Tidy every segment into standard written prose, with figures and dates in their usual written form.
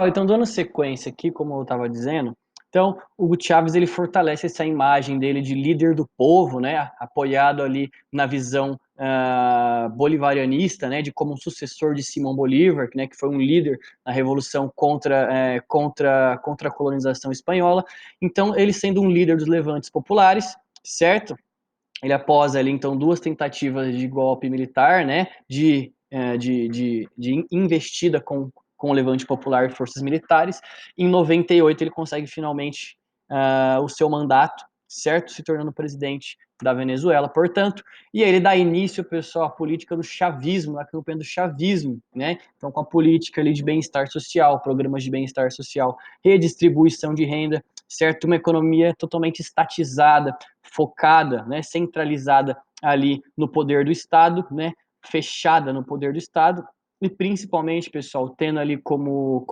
Então, dando sequência aqui, como eu estava dizendo, então o Hugo Chávez ele fortalece essa imagem dele de líder do povo, né, apoiado ali na visão bolivarianista, né, de como um sucessor de Simão Bolívar, né, que foi um líder na revolução contra a colonização espanhola. Então, ele sendo um líder dos levantes populares, certo? Ele após ali, então, duas tentativas de golpe militar, né, de investida com o Levante Popular e forças militares. Em 98 ele consegue finalmente o seu mandato, certo? Se tornando presidente da Venezuela, portanto, e aí ele dá início, pessoal, à política do chavismo, a campanha do chavismo, né? Então, com a política ali de bem-estar social, programas de bem-estar social, redistribuição de renda, certo? Uma economia totalmente estatizada, focada, né, centralizada ali no poder do Estado, né, fechada no poder do Estado, e principalmente, pessoal, tendo ali como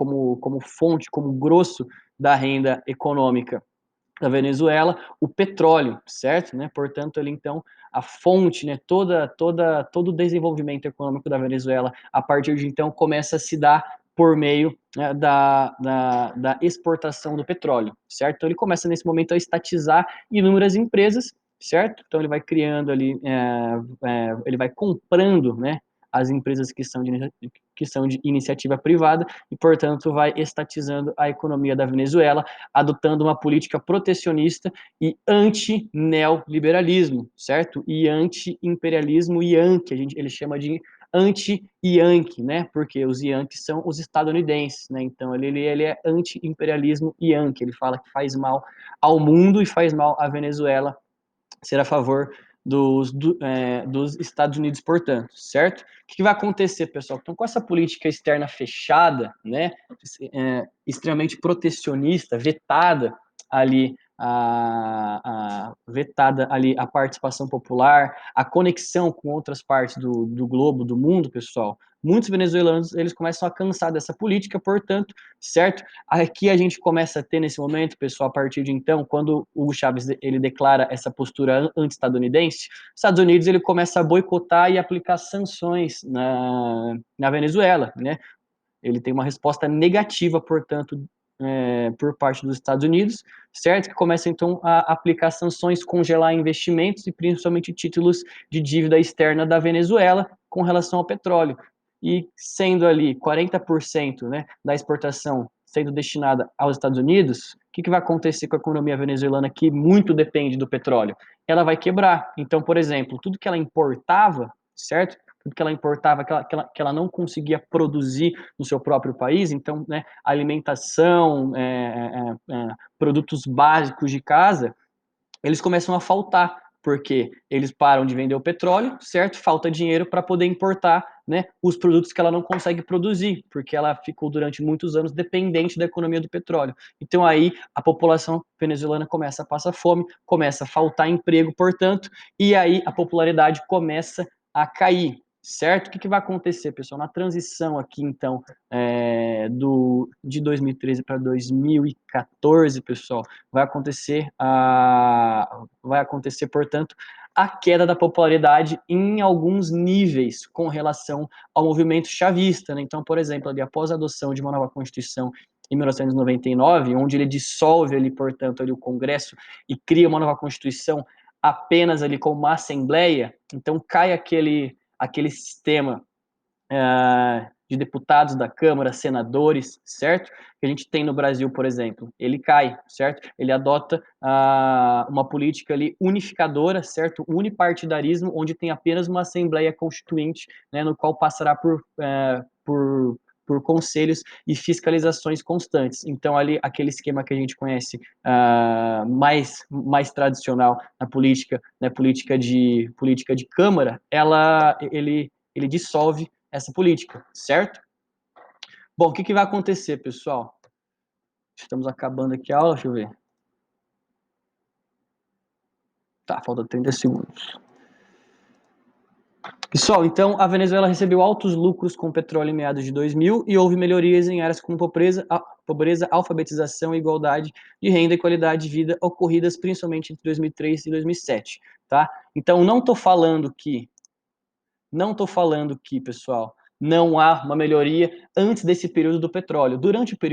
fonte, como grosso da renda econômica da Venezuela, o petróleo, certo? Né? Portanto, ali então a fonte, né, todo o desenvolvimento econômico da Venezuela, a partir de então, começa a se dar por meio, né, da exportação do petróleo, certo? Então ele começa nesse momento a estatizar inúmeras empresas, certo? Então ele vai criando ali, ele vai comprando, né, as empresas que são de iniciativa privada e, portanto, vai estatizando a economia da Venezuela, adotando uma política protecionista e anti-neoliberalismo, certo? E anti-imperialismo Yankee, ele chama de anti-Yankee, né? Porque os Yankees são os estadunidenses, né? Então ele é anti-imperialismo Yankee, ele fala que faz mal ao mundo e faz mal à Venezuela, ser a favor dos Estados Unidos, portanto, certo? O que vai acontecer, pessoal? Então, com essa política externa fechada, né, extremamente protecionista, vetada ali a participação popular, a conexão com outras partes do globo, do mundo, pessoal, muitos venezuelanos eles começam a cansar dessa política, portanto, certo? Aqui a gente começa a ter nesse momento, pessoal, a partir de então, quando o Hugo Chávez ele declara essa postura anti-estadunidense, os Estados Unidos ele começa a boicotar e aplicar sanções na Venezuela, né? Ele tem uma resposta negativa, portanto, por parte dos Estados Unidos, certo? Que começa então a aplicar sanções, congelar investimentos e principalmente títulos de dívida externa da Venezuela com relação ao petróleo. E sendo ali 40%, né, da exportação sendo destinada aos Estados Unidos, o que vai acontecer com a economia venezuelana que muito depende do petróleo? Ela vai quebrar. Então, por exemplo, tudo que ela importava, certo? Tudo que ela importava, que ela não conseguia produzir no seu próprio país, então, né, alimentação, produtos básicos de casa, eles começam a faltar, porque eles param de vender o petróleo, certo? Falta dinheiro para poder importar, né, os produtos que ela não consegue produzir, porque ela ficou durante muitos anos dependente da economia do petróleo. Então aí a população venezuelana começa a passar fome, começa a faltar emprego, portanto, e aí a popularidade começa a cair, certo? O que vai acontecer, pessoal? Na transição aqui, então, de 2013 para 2014, pessoal, vai acontecer, portanto, a queda da popularidade em alguns níveis com relação ao movimento chavista, né? Então, por exemplo, ali, após a adoção de uma nova Constituição em 1999, onde ele dissolve ali, portanto, ali o Congresso e cria uma nova Constituição apenas ali com uma assembleia, então cai aquele sistema de deputados da Câmara, senadores, certo? Que a gente tem no Brasil, por exemplo, ele cai, certo? Ele adota uma política ali unificadora, certo? Unipartidarismo, onde tem apenas uma Assembleia Constituinte, né, no qual passará por conselhos e fiscalizações constantes. Então, ali, aquele esquema que a gente conhece mais tradicional na política, né, política de Câmara, ele dissolve essa política, certo? Bom, o que vai acontecer, pessoal? Estamos acabando aqui a aula, deixa eu ver. Tá, falta 30 segundos. Pessoal, então a Venezuela recebeu altos lucros com o petróleo em meados de 2000 e houve melhorias em áreas como pobreza, alfabetização, igualdade de renda e qualidade de vida ocorridas principalmente entre 2003 e 2007, tá? Então não estou falando que, pessoal, não há uma melhoria antes desse período do petróleo. Durante o período